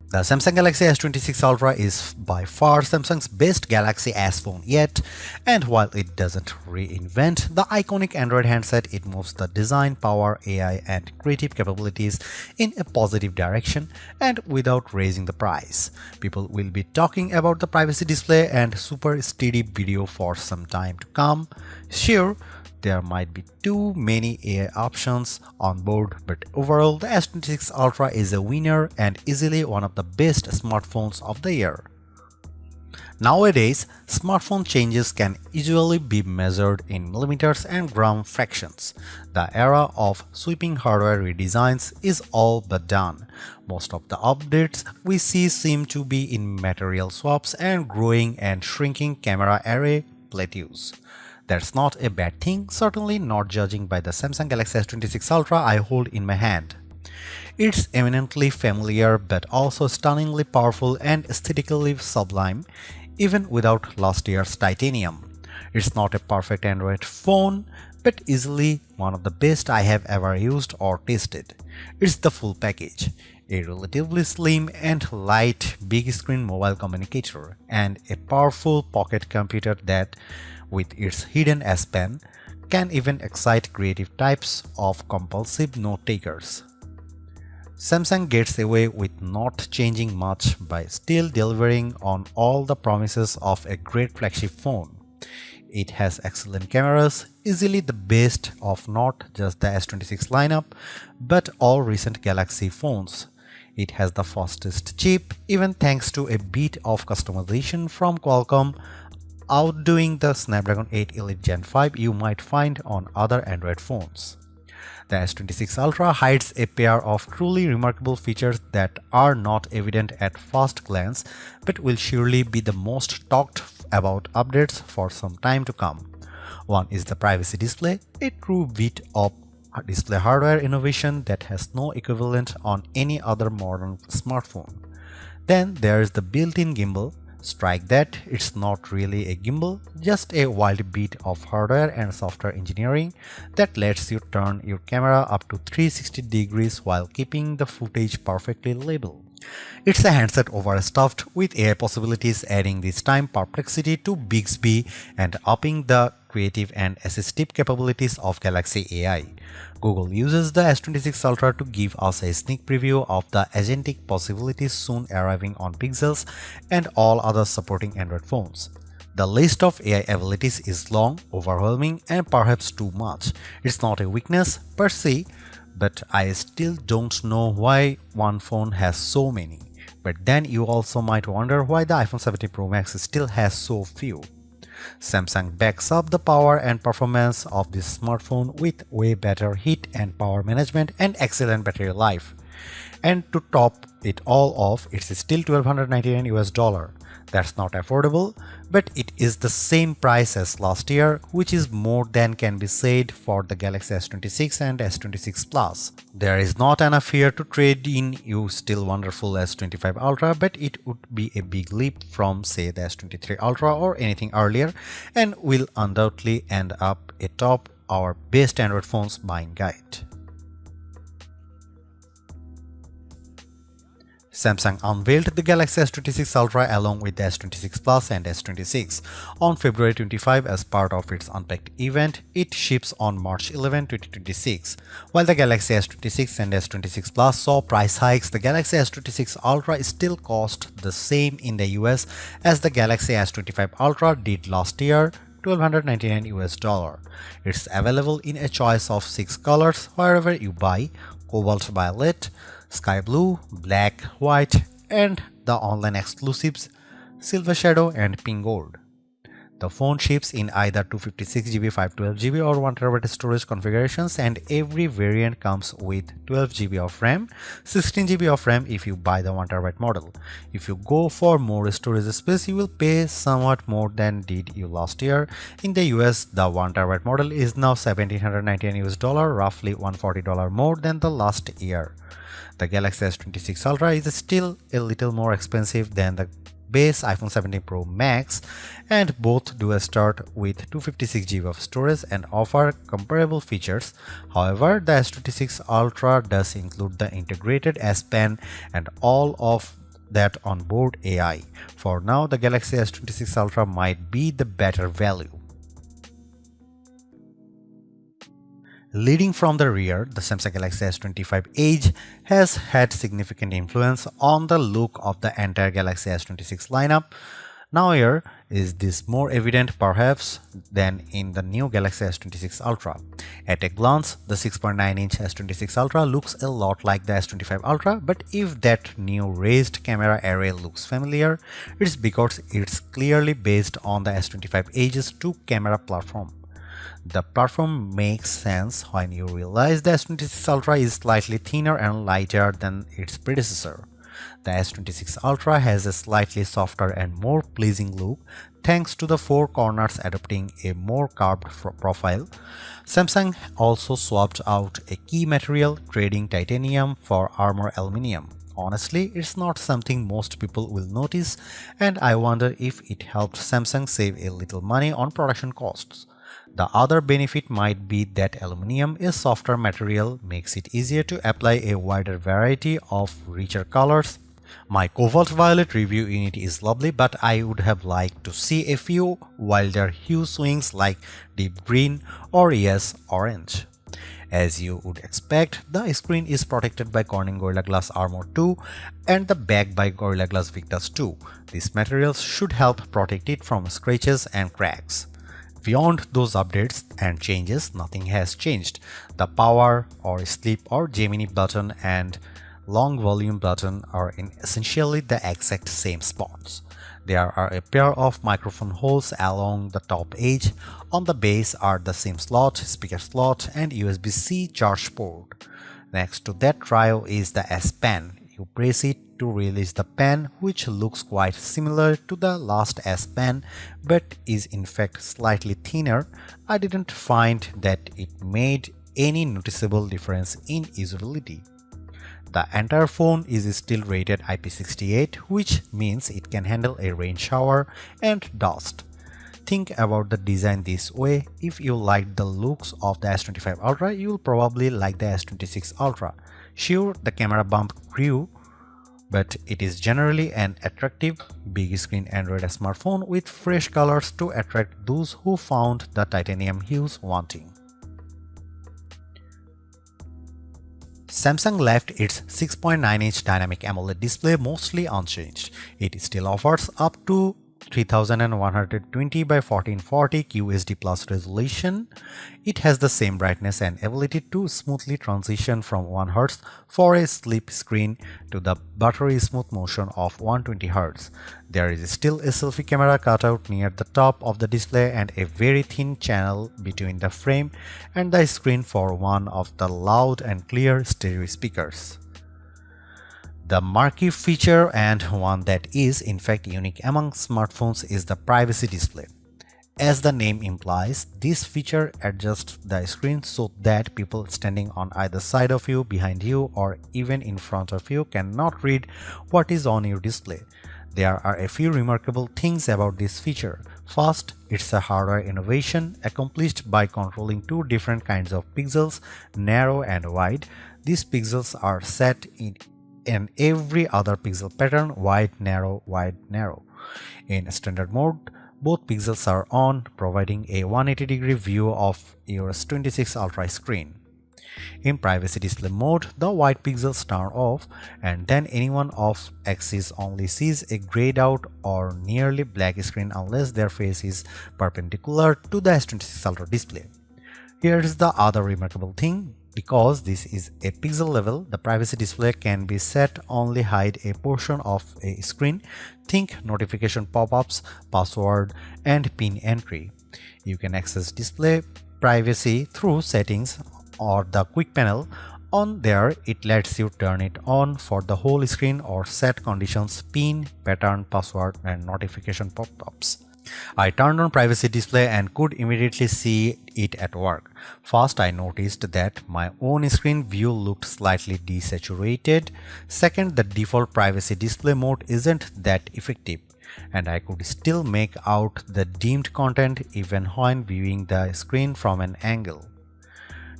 The Samsung Galaxy S26 Ultra is by far Samsung's best Galaxy S phone yet, and while it doesn't reinvent the iconic Android handset, it moves the design, power, AI, and creative capabilities in a positive direction and without raising the price. People will be talking about the privacy display and super steady video for some time to come. Sure, there might be too many AI options on board, but overall the S26 Ultra is a winner and easily one of the best smartphones of the year. Nowadays, smartphone changes can usually be measured in millimeters and gram fractions. The era of sweeping hardware redesigns is all but done. Most of the updates we see seem to be in material swaps and growing and shrinking camera array plateaus. That's not a bad thing, certainly not judging by the Samsung Galaxy S26 Ultra I hold in my hand. It's eminently familiar but also stunningly powerful and aesthetically sublime, even without last year's titanium. It's not a perfect Android phone, but easily one of the best I have ever used or tested. It's the full package. A relatively slim and light big screen mobile communicator, and a powerful pocket computer that, with its hidden S Pen, can even excite creative types of compulsive note-takers. Samsung gets away with not changing much by still delivering on all the promises of a great flagship phone. It has excellent cameras, easily the best of not just the S26 lineup, but all recent Galaxy phones. It has the fastest chip, even thanks to a bit of customization from Qualcomm, outdoing the Snapdragon 8 Elite Gen 5 you might find on other Android phones. The S26 Ultra hides a pair of truly remarkable features that are not evident at first glance but will surely be the most talked about updates for some time to come. One is the privacy display, a true bit of display hardware innovation that has no equivalent on any other modern smartphone. Then there is the built-in gimbal. Strike that, it's not really a gimbal, just a wild bit of hardware and software engineering that lets you turn your camera up to 360 degrees while keeping the footage perfectly labeled. It's a handset overstuffed with AI possibilities, adding this time perplexity to Bixby and upping the creative and assistive capabilities of Galaxy AI. Google uses the S26 Ultra to give us a sneak preview of the agentic possibilities soon arriving on Pixels and all other supporting Android phones. The list of AI abilities is long, overwhelming, and perhaps too much. It's not a weakness per se, but I still don't know why one phone has so many. But then you also might wonder why the iPhone 17 Pro Max still has so few. Samsung backs up the power and performance of this smartphone with way better heat and power management and excellent battery life. And to top it all off, it's still $1,299 US. That's not affordable, but it is the same price as last year, which is more than can be said for the Galaxy S26 and S26 Plus. There is not enough here to trade in your still wonderful S25 Ultra, but it would be a big leap from say the S23 Ultra or anything earlier, and will undoubtedly end up atop our best Android phones buying guide. Samsung unveiled the Galaxy S26 Ultra along with the S26 Plus and S26 on February 25 as part of its Unpacked event. It ships on March 11, 2026. While the Galaxy S26 and S26 Plus saw price hikes, the Galaxy S26 Ultra still cost the same in the US as the Galaxy S25 Ultra did last year, $1,299 US. It's available in a choice of 6 colors wherever you buy: cobalt violet, sky blue, black, white, and the online exclusives silver shadow and pink gold. The phone ships in either 256GB, 512GB or 1TB storage configurations, and every variant comes with 12GB of RAM, 16GB of RAM if you buy the 1TB model. If you go for more storage space, you will pay somewhat more than did you last year. In the US, the 1TB model is now $1,799 US, roughly $140 more than the last year. The Galaxy S26 Ultra is still a little more expensive than the base iPhone 17 Pro Max, and both do start with 256GB of storage and offer comparable features. However, the S26 Ultra does include the integrated S Pen and all of that onboard AI. For now, the Galaxy S26 Ultra might be the better value. Leading from the rear, the Samsung Galaxy S25 Edge has had significant influence on the look of the entire Galaxy S26 lineup. Now here is this more evident perhaps than in the new Galaxy S26 Ultra. At a glance, the 6.9-inch S26 Ultra looks a lot like the S25 Ultra, but if that new raised camera array looks familiar, it's because it's clearly based on the S25 Edge's two-camera platform. The platform makes sense when you realize the S26 Ultra is slightly thinner and lighter than its predecessor. The S26 Ultra has a slightly softer and more pleasing look thanks to the four corners adopting a more curved profile. Samsung also swapped out a key material, trading titanium for armor aluminum. Honestly, it's not something most people will notice, and I wonder if it helped Samsung save a little money on production costs. The other benefit might be that aluminum, a softer material, makes it easier to apply a wider variety of richer colors. My cobalt violet review unit is lovely, but I would have liked to see a few wilder hue swings like deep green or orange. As you would expect, the screen is protected by Corning Gorilla Glass Armor 2 and the back by Gorilla Glass Victus 2. These materials should help protect it from scratches and cracks. Beyond those updates and changes, nothing has changed. The power or sleep or Gemini button and long volume button are in essentially the exact same spots. There are a pair of microphone holes along the top edge. On the base are the SIM slot, speaker slot, and USB-C charge port. Next to that trio is the S Pen. You press it to release the pen, which looks quite similar to the last S Pen but is in fact slightly thinner. I didn't find that it made any noticeable difference in usability. The entire phone is still rated IP68, which means it can handle a rain shower and dust. Think about the design this way: if you liked the looks of the S25 Ultra, you'll probably like the S26 Ultra. Sure, the camera bump grew, but it is generally an attractive, big screen Android smartphone with fresh colors to attract those who found the titanium hues wanting. Samsung left its 6.9-inch dynamic AMOLED display mostly unchanged. It still offers up to 3120 by 1440 QHD plus resolution. It has the same brightness and ability to smoothly transition from 1 Hz for a sleep screen to the buttery smooth motion of 120 Hz. There is still a selfie camera cutout near the top of the display and a very thin channel between the frame and the screen for one of the loud and clear stereo speakers. The marquee feature, and one that is in fact unique among smartphones, is the privacy display. As the name implies, this feature adjusts the screen so that people standing on either side of you, behind you, or even in front of you cannot read what is on your display. There are a few remarkable things about this feature. First, it's a hardware innovation accomplished by controlling two different kinds of pixels, narrow and wide. These pixels are set in every other pixel pattern: wide, narrow, wide, narrow. In standard mode, both pixels are on, providing a 180-degree view of your S26 Ultra screen. In privacy display mode, the white pixels turn off, and then anyone off axis only sees a grayed out or nearly black screen unless their face is perpendicular to the S26 Ultra display. Here is the other remarkable thing. Because this is a pixel level, the privacy display can be set only hide a portion of a screen. Think notification pop-ups, password, and PIN entry. You can access display privacy through settings or the quick panel. On there, it lets you turn it on for the whole screen or set conditions: PIN, pattern, password, and notification pop-ups. I turned on privacy display and could immediately see it at work. First, I noticed that my own screen view looked slightly desaturated. Second, the default privacy display mode isn't that effective, and I could still make out the dimmed content even when viewing the screen from an angle.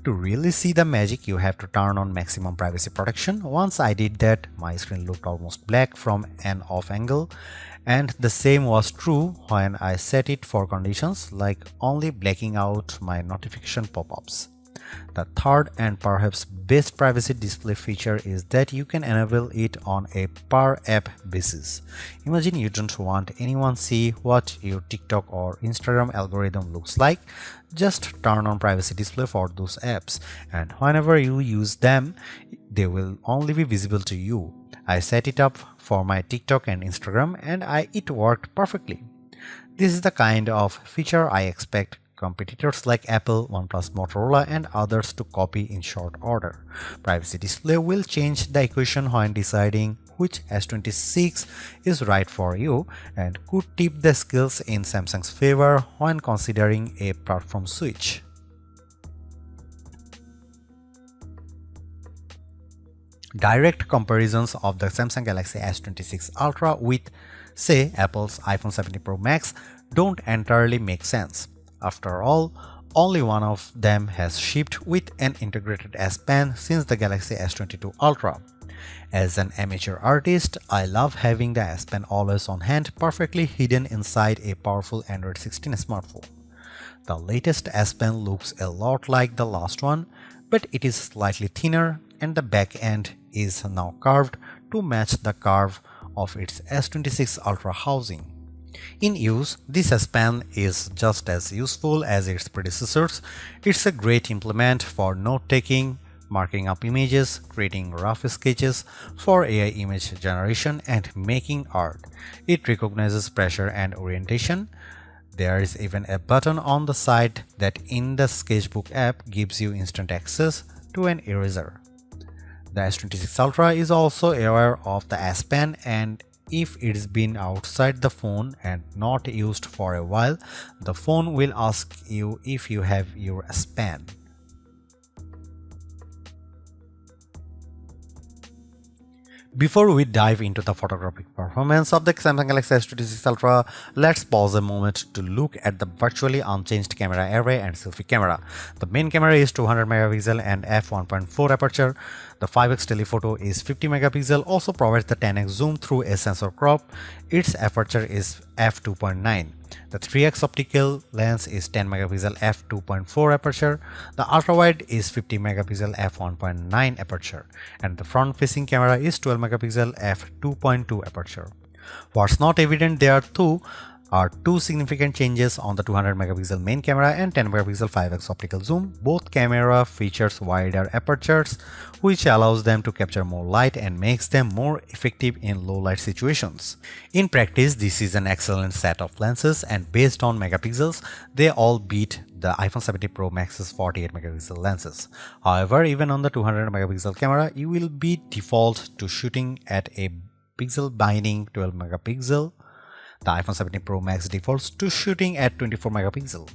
To really see the magic, you have to turn on maximum privacy protection. Once I did that, my screen looked almost black from an off angle, and the same was true when I set it for conditions like only blacking out my notification pop-ups. The third and perhaps best privacy display feature is that you can enable it on a per app basis. Imagine you don't want anyone see what your TikTok or Instagram algorithm looks like. Just turn on privacy display for those apps, and whenever you use them, they will only be visible to you. I set it up for my TikTok and Instagram, and it worked perfectly. This is the kind of feature I expect competitors like Apple, OnePlus, Motorola, and others to copy in short order. Privacy display will change the equation when deciding which S26 is right for you, and could tip the scales in Samsung's favor when considering a platform switch. Direct comparisons of the Samsung Galaxy S26 Ultra with, say, Apple's iPhone 17 Pro Max don't entirely make sense. After all, only one of them has shipped with an integrated S Pen since the Galaxy S22 Ultra. As an amateur artist, I love having the S Pen always on hand, perfectly hidden inside a powerful Android 16 smartphone. The latest S Pen looks a lot like the last one, but it is slightly thinner and the back end is now curved to match the curve of its S26 Ultra housing. In use, this S Pen is just as useful as its predecessors. It's a great implement for note-taking, marking up images, creating rough sketches for AI image generation, and making art. It recognizes pressure and orientation. There is even a button on the side that in the Sketchbook app gives you instant access to an eraser. The S26 Ultra is also aware of the S Pen, and if it's been outside the phone and not used for a while, the phone will ask you if you have your S Pen. Before we dive into the photographic performance of the Samsung Galaxy S26 Ultra, let's pause a moment to look at the virtually unchanged camera array and selfie camera. The main camera is 200 megapixel and f1.4 aperture. The 5x telephoto is 50 megapixel, also provides the 10x zoom through a sensor crop. Its aperture is f2.9. The 3x optical lens is 10 megapixel f2.4 aperture. The ultra-wide is 50 megapixel f1.9 aperture, and the front-facing camera is 12 megapixel f2.2 aperture. What's not evident there too are two significant changes on the 200 megapixel main camera and 10 megapixel 5x optical zoom. Both camera features wider apertures, which allows them to capture more light and makes them more effective in low light situations. In practice, this is an excellent set of lenses, and based on megapixels, they all beat the iPhone 17 Pro Max's 48 megapixel lenses. However, even on the 200 megapixel camera, you will be default to shooting at a pixel binding 12 megapixel. The iPhone 17 Pro Max defaults to shooting at 24 megapixel.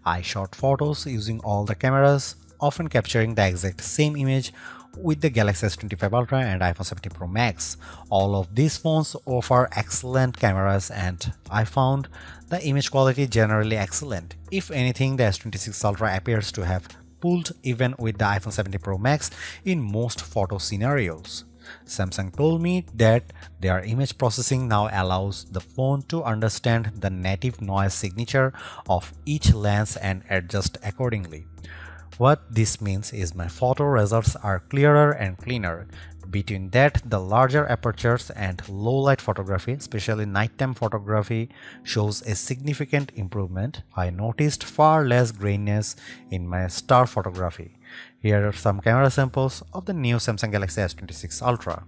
I shot photos using all the cameras, often capturing the exact same image with the Galaxy S25 Ultra and iPhone 17 Pro Max. All of these phones offer excellent cameras, and I found the image quality generally excellent. If anything, the S26 Ultra appears to have pulled even with the iPhone 17 Pro Max in most photo scenarios. Samsung told me that their image processing now allows the phone to understand the native noise signature of each lens and adjust accordingly. What this means is my photo results are clearer and cleaner. Between that, the larger apertures and low light photography, especially nighttime photography, shows a significant improvement. I noticed far less graininess in my star photography. Here are some camera samples of the new Samsung Galaxy S26 Ultra.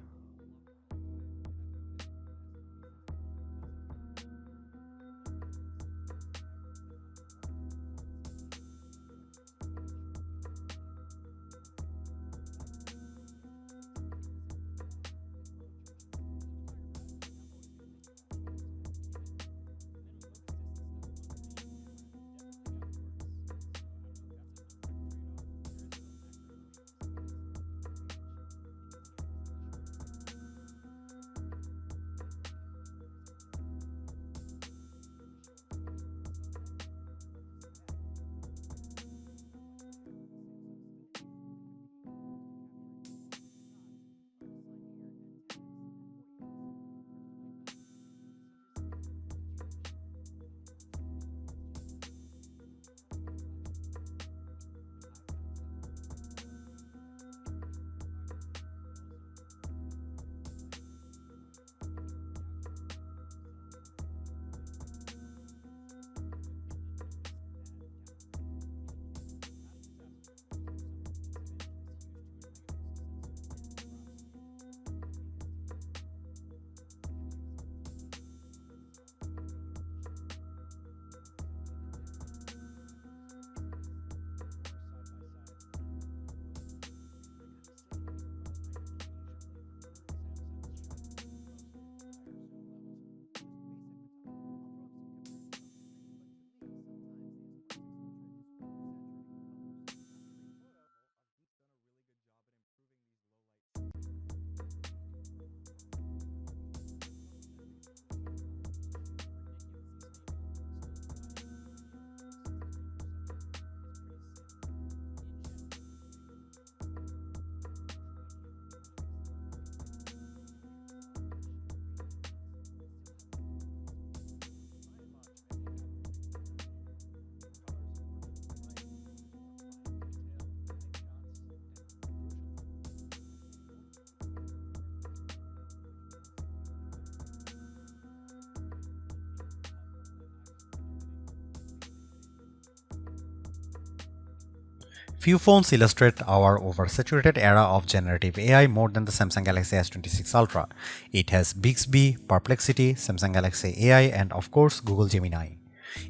Few phones illustrate our oversaturated era of generative AI more than the Samsung Galaxy S26 Ultra. It has Bixby, Perplexity, Samsung Galaxy AI, and of course Google Gemini.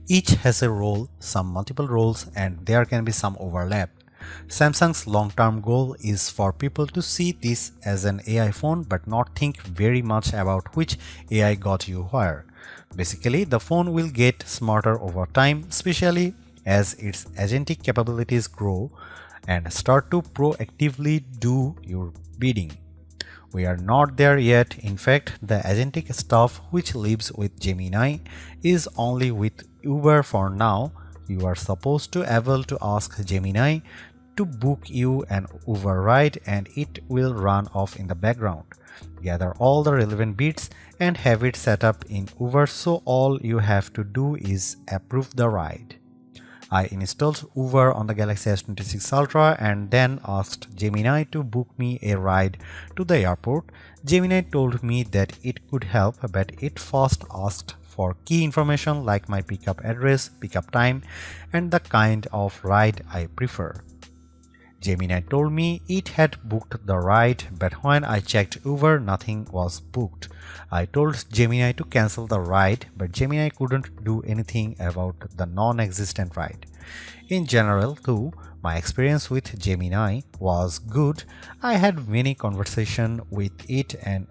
Each has a role, some multiple roles, and there can be some overlap. Samsung's long-term goal is for people to see this as an AI phone but not think very much about which AI got you where. Basically, the phone will get smarter over time, especially as its agentic capabilities grow and start to proactively do your bidding. We are not there yet. In fact, the agentic stuff which lives with Gemini is only with Uber for now. You are supposed to able to ask Gemini to book you an Uber ride and it will run off in the background. Gather all the relevant bits and have it set up in Uber, so all you have to do is approve the ride. I installed Uber on the Galaxy S26 Ultra and then asked Gemini to book me a ride to the airport. Gemini told me that it could help, but it first asked for key information like my pickup address, pickup time, and the kind of ride I prefer. Gemini told me it had booked the ride, but when I checked Uber, nothing was booked. I told Gemini to cancel the ride, but Gemini couldn't do anything about the non-existent ride. In general, too, my experience with Gemini was good. I had many conversations with it and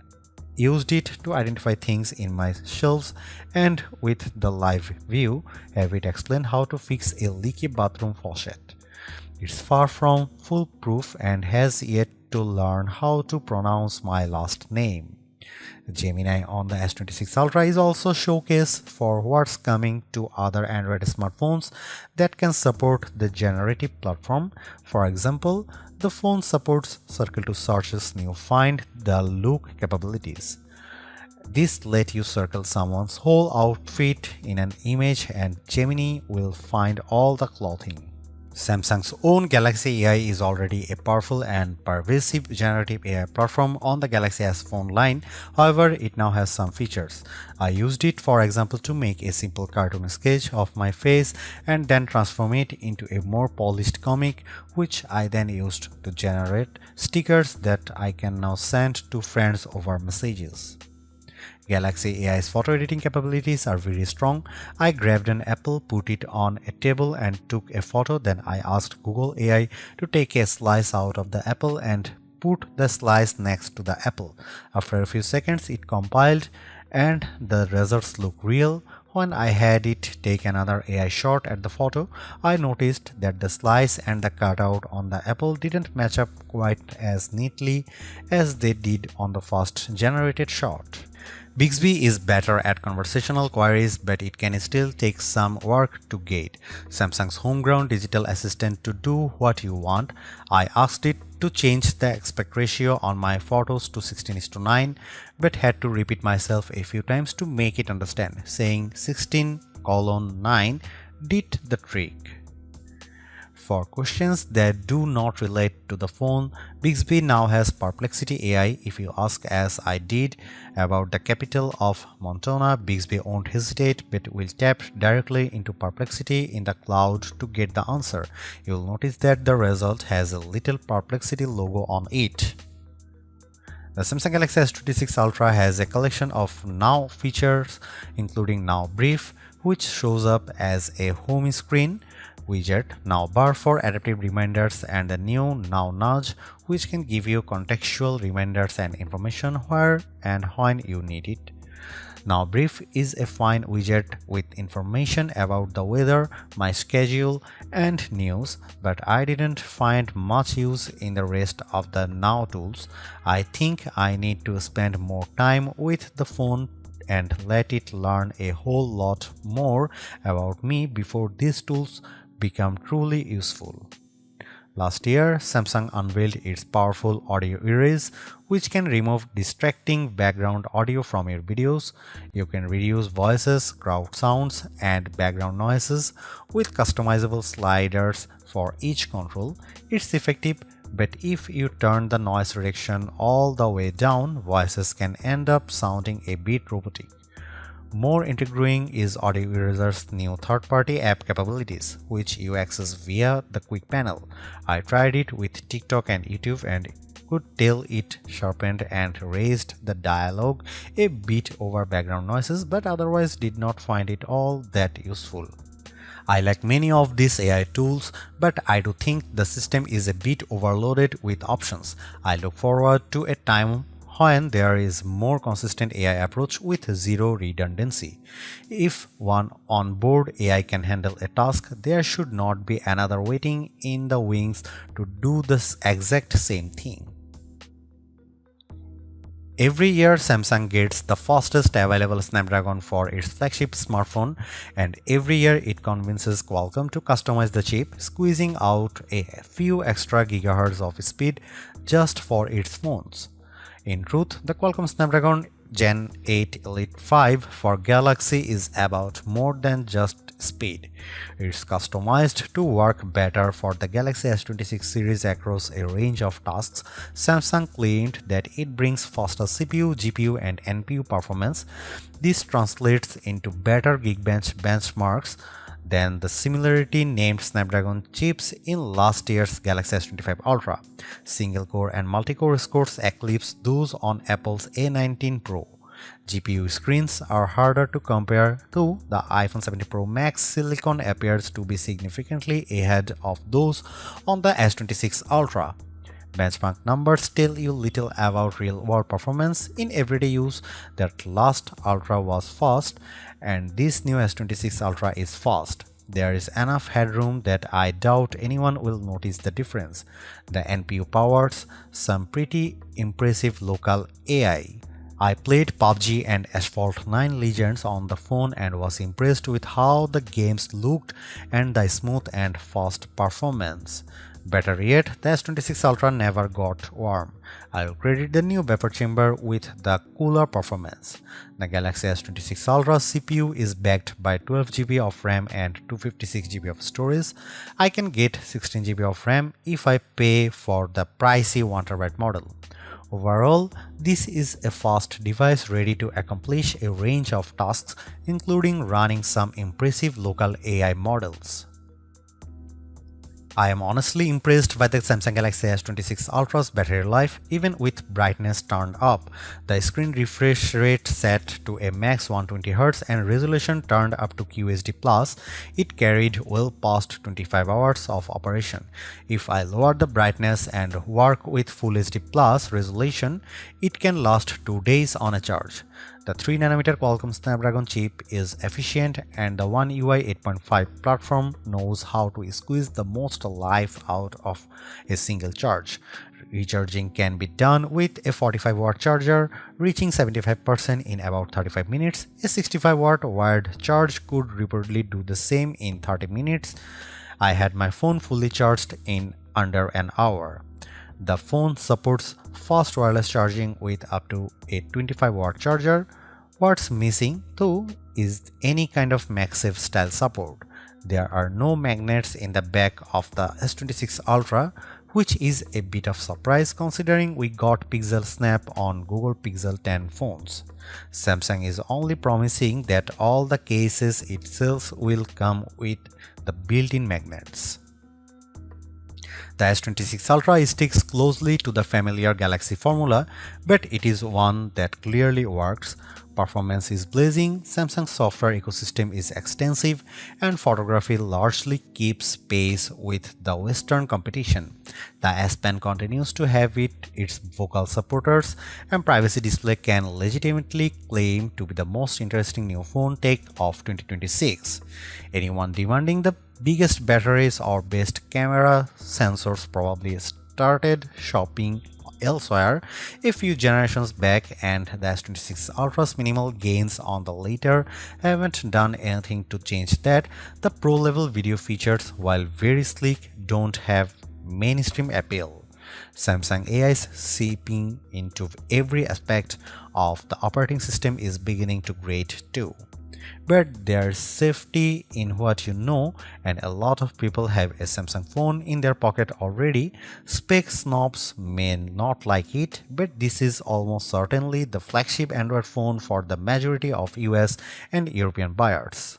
used it to identify things in my shelves, and with the live view, have it explain how to fix a leaky bathroom faucet. It's far from foolproof and has yet to learn how to pronounce my last name. Gemini on the S26 Ultra is also showcase for what's coming to other Android smartphones that can support the generative platform. For example, the phone supports Circle to Search's new Find the Look capabilities. This lets you circle someone's whole outfit in an image and Gemini will find all the clothing. Samsung's own Galaxy AI is already a powerful and pervasive generative AI platform on the Galaxy S phone line. However, it now has some features. I used it, for example, to make a simple cartoon sketch of my face and then transform it into a more polished comic, which I then used to generate stickers that I can now send to friends over messages. Galaxy AI's photo editing capabilities are very strong. I grabbed an apple, put it on a table and took a photo. Then I asked Google AI to take a slice out of the apple and put the slice next to the apple. After a few seconds, it compiled and the results look real. When I had it take another AI shot at the photo, I noticed that the slice and the cutout on the apple didn't match up quite as neatly as they did on the first generated shot. Bixby is better at conversational queries, but it can still take some work to get Samsung's homegrown digital assistant to do what you want. I asked it to change the aspect ratio on my photos to 16:9, but had to repeat myself a few times to make it understand. Saying 16:9 did the trick. For questions that do not relate to the phone, Bixby now has Perplexity AI. If you ask, as I did, about the capital of Montana, Bixby won't hesitate but will tap directly into Perplexity in the cloud to get the answer. You'll notice that the result has a little Perplexity logo on it. The Samsung Galaxy S26 Ultra has a collection of Now features, including Now Brief, which shows up as a home screen widget, Now Bar for adaptive reminders, and the new Now Nudge, which can give you contextual reminders and information where and when you need it. Now Brief is a fine widget with information about the weather, my schedule, and news, but I didn't find much use in the rest of the Now tools. I think I need to spend more time with the phone and let it learn a whole lot more about me before these tools become truly useful. Last year, Samsung unveiled its powerful audio erase, which can remove distracting background audio from your videos. You can reduce voices, crowd sounds, and background noises with customizable sliders for each control. It's effective, but if you turn the noise reduction all the way down, voices can end up sounding a bit robotic. More intriguing is Audio Eraser's new third-party app capabilities, which you access via the quick panel. I tried it with TikTok and YouTube and could tell it sharpened and raised the dialogue a bit over background noises, but otherwise did not find it all that useful. I like many of these AI tools, but I do think the system is a bit overloaded with options. I look forward to a time when there is more consistent AI approach with zero redundancy. If one onboard AI can handle a task, there should not be another waiting in the wings to do the exact same thing. Every year, Samsung gets the fastest available Snapdragon for its flagship smartphone, and every year it convinces Qualcomm to customize the chip, squeezing out a few extra gigahertz of speed just for its phones. In truth, the Qualcomm Snapdragon Gen 8 Elite 5 for Galaxy is about more than just speed. It's customized to work better for the Galaxy S26 series across a range of tasks. Samsung claimed that it brings faster CPU, GPU, and NPU performance. This translates into better Geekbench benchmarks than the similarly named Snapdragon chips in last year's Galaxy S25 Ultra. Single-core and multi-core scores eclipse those on Apple's A19 Pro. GPU screens are harder to compare to the iPhone 17 Pro Max. Silicon appears to be significantly ahead of those on the S26 Ultra. Benchmark numbers tell you little about real-world performance in everyday use. That last Ultra was fast, and this new S26 Ultra is fast. There is enough headroom that I doubt anyone will notice the difference. The NPU powers some pretty impressive local AI. I played PUBG and Asphalt 9 Legends on the phone and was impressed with how the games looked and the smooth and fast performance. Better yet, the S26 Ultra never got warm. I will credit the new vapor chamber with the cooler performance. The Galaxy S26 Ultra CPU is backed by 12GB of RAM and 256GB of storage. I can get 16GB of RAM if I pay for the pricey 1TB model. Overall, this is a fast device ready to accomplish a range of tasks, including running some impressive local AI models. I am honestly impressed by the Samsung Galaxy S26 Ultra's battery life. Even with brightness turned up, the screen refresh rate set to a max 120Hz and resolution turned up to QHD+, it carried well past 25 hours of operation. If I lower the brightness and work with Full HD+ resolution, it can last 2 days on a charge. The 3nm Qualcomm Snapdragon chip is efficient, and the One UI 8.5 platform knows how to squeeze the most life out of a single charge. Recharging can be done with a 45-watt charger, reaching 75% in about 35 minutes. A 65-watt wired charge could reportedly do the same in 30 minutes. I had my phone fully charged in under an hour. The phone supports fast wireless charging with up to a 25-watt charger. What's missing, though, is any kind of MagSafe style support. There are no magnets in the back of the S26 Ultra, which is a bit of surprise considering we got Pixel Snap on Google Pixel 10 phones. Samsung is only promising that all the cases it sells will come with the built-in magnets. The S26 Ultra sticks closely to the familiar Galaxy formula, but it is one that clearly works. Performance is blazing, Samsung's software ecosystem is extensive, and photography largely keeps pace with the Western competition. The S Pen continues to have its vocal supporters, and Privacy Display can legitimately claim to be the most interesting new phone tech of 2026. Anyone demanding the biggest batteries or best camera sensors probably started shopping elsewhere a few generations back, and the S26 Ultra's minimal gains on the later haven't done anything to change that. The pro-level video features, while very sleek, don't have mainstream appeal. Samsung AI's seeping into every aspect of the operating system is beginning to grate too. But there's safety in what you know, and a lot of people have a Samsung phone in their pocket already. Spec snobs may not like it, but this is almost certainly the flagship Android phone for the majority of US and European buyers.